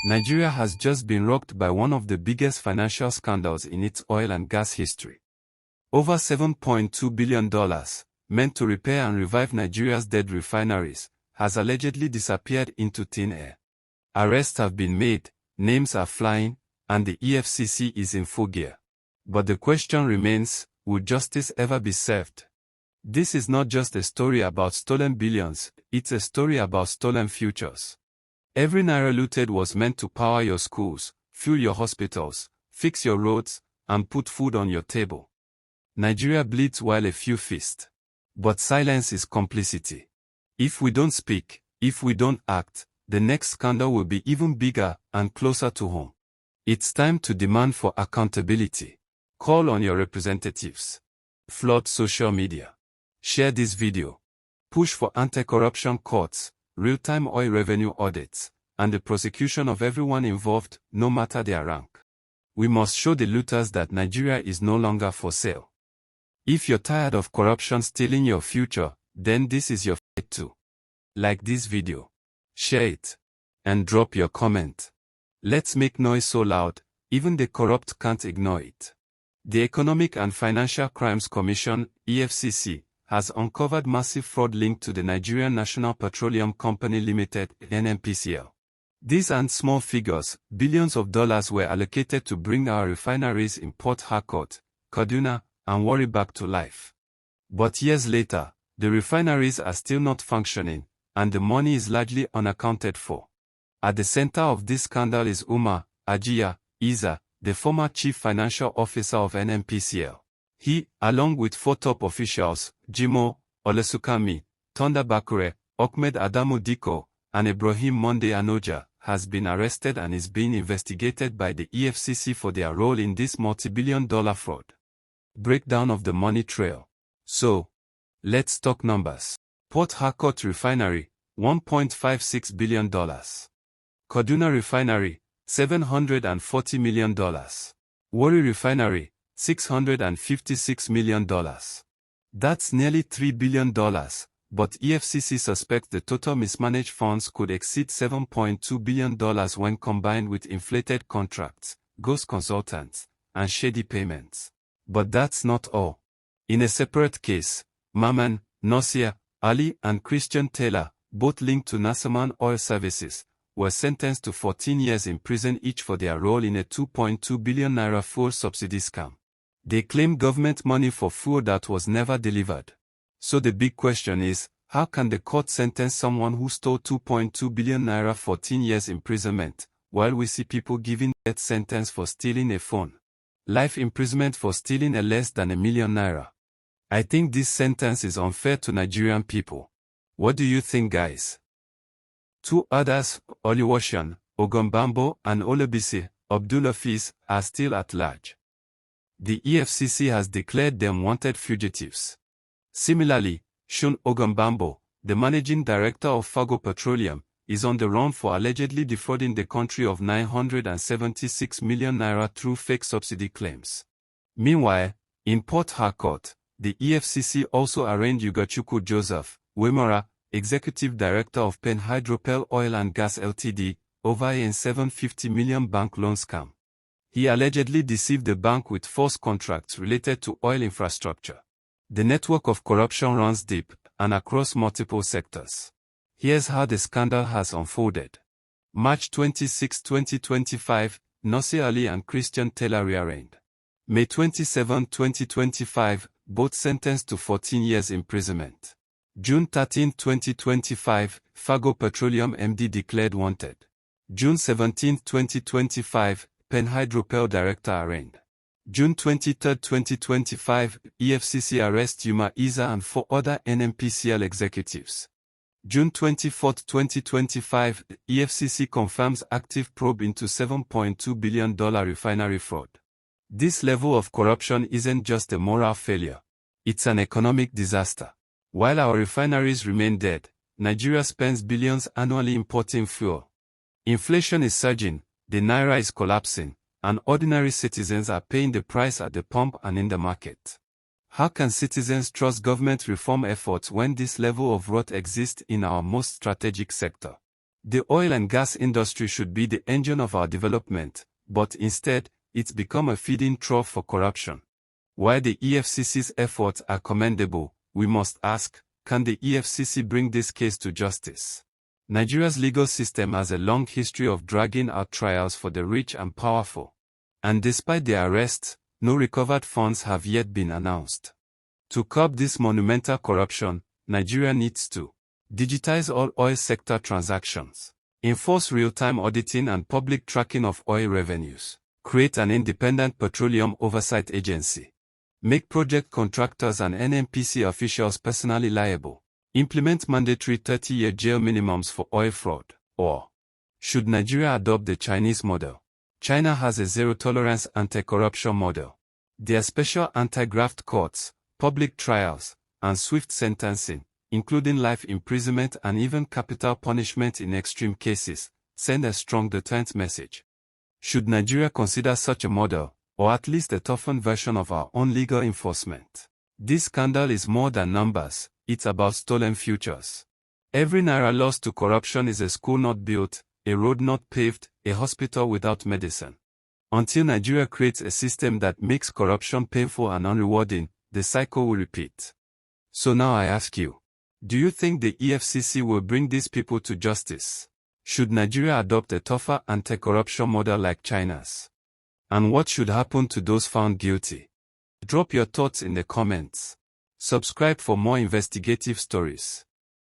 Nigeria has just been rocked by one of the biggest financial scandals in its oil and gas history. Over $7.2 billion, meant to repair and revive Nigeria's dead refineries, has allegedly disappeared into thin air. Arrests have been made, names are flying, and the EFCC is in full gear. But the question remains, will justice ever be served? This is not just a story about stolen billions, it's a story about stolen futures. Every naira looted was meant to power your schools, fuel your hospitals, fix your roads, and put food on your table. Nigeria bleeds while a few feast. But silence is complicity. If we don't speak, if we don't act, the next scandal will be even bigger and closer to home. It's time to demand for accountability. Call on your representatives. Flood social media. Share this video. Push for anti-corruption courts, real-time oil revenue audits, and the prosecution of everyone involved, no matter their rank. We must show the looters that Nigeria is no longer for sale. If you're tired of corruption stealing your future, then this is your fight too. Like this video. Share it. And drop your comment. Let's make noise so loud, even the corrupt can't ignore it. The Economic and Financial Crimes Commission, EFCC, has uncovered massive fraud linked to the Nigerian National Petroleum Company Limited, NNPCL. These aren't small figures. Billions of dollars were allocated to bring our refineries in Port Harcourt, Kaduna, and Warri back to life. But years later, the refineries are still not functioning, and the money is largely unaccounted for. At the center of this scandal is Umar Ajiya Isa, the former chief financial officer of NNPCL. He, along with 4 top officials, Jimo Olesukami, Tonda Bakure, Ahmed Adamu Diko, and Ibrahim Monde Anoja, has been arrested and is being investigated by the EFCC for their role in this multi-billion-dollar fraud. Breakdown of the money trail. So, let's talk numbers. Port Harcourt Refinery, $1.56 billion. Kaduna Refinery, $740 million. Warri Refinery, $656 million. That's nearly $3 billion, but EFCC suspects the total mismanaged funds could exceed $7.2 billion when combined with inflated contracts, ghost consultants, and shady payments. But that's not all. In a separate case, Maman, Nasir, Ali, and Christian Taylor, both linked to Nasaman Oil Services, were sentenced to 14 years in prison each for their role in a 2.2 billion naira fuel subsidy scam. They claim government money for fuel that was never delivered. So the big question is, how can the court sentence someone who stole 2.2 billion naira 14 years imprisonment, while we see people giving death sentence for stealing a phone? Life imprisonment for stealing a less than $1 million naira. I think this sentence is unfair to Nigerian people. What do you think, guys? 2 others, Oluwashan, Ogunbambo, and Olabisi, Abdulafiz, are still at large. The EFCC has declared them wanted fugitives. Similarly, Shun Ogunbambo, the managing director of Fago Petroleum, is on the run for allegedly defrauding the country of 976 million naira through fake subsidy claims. Meanwhile, in Port Harcourt, the EFCC also arraigned Ugochukwu Joseph Wemora, executive director of Pen Hydropel Oil and Gas Ltd, over a $750 million bank loan scam. He allegedly deceived the bank with false contracts related to oil infrastructure. The network of corruption runs deep and across multiple sectors. Here's how the scandal has unfolded. March 26, 2025, Nasir Ali and Christian Taylor rearraigned. May 27, 2025, both sentenced to 14 years imprisonment. June 13, 2025, Fago Petroleum MD declared wanted. June 17, 2025, Pen Hydropel Director arraigned. June 23, 2025, EFCC arrests Umar Isa and 4 other NNPCL executives. June 24, 2025, EFCC confirms active probe into $7.2 billion refinery fraud. This level of corruption isn't just a moral failure. It's an economic disaster. While our refineries remain dead, Nigeria spends billions annually importing fuel. Inflation is surging, the naira is collapsing, and ordinary citizens are paying the price at the pump and in the market. How can citizens trust government reform efforts when this level of rot exists in our most strategic sector? The oil and gas industry should be the engine of our development, but instead, it's become a feeding trough for corruption. While the EFCC's efforts are commendable, we must ask, can the EFCC bring this case to justice? Nigeria's legal system has a long history of dragging out trials for the rich and powerful. And despite the arrests, no recovered funds have yet been announced. To curb this monumental corruption, Nigeria needs to digitize all oil sector transactions, enforce real-time auditing and public tracking of oil revenues, create an independent petroleum oversight agency, make project contractors and NNPC officials personally liable, implement mandatory 30-year jail minimums for oil fraud, or should Nigeria adopt the Chinese model? China has a zero-tolerance anti-corruption model. Their special anti-graft courts, public trials, and swift sentencing, including life imprisonment and even capital punishment in extreme cases, send a strong deterrent message. Should Nigeria consider such a model, or at least a toughened version of our own legal enforcement? This scandal is more than numbers, it's about stolen futures. Every naira lost to corruption is a school not built, a road not paved, a hospital without medicine. Until Nigeria creates a system that makes corruption painful and unrewarding, the cycle will repeat. So now I ask you, do you think the EFCC will bring these people to justice? Should Nigeria adopt a tougher anti-corruption model like China's? And what should happen to those found guilty? Drop your thoughts in the comments. Subscribe for more investigative stories.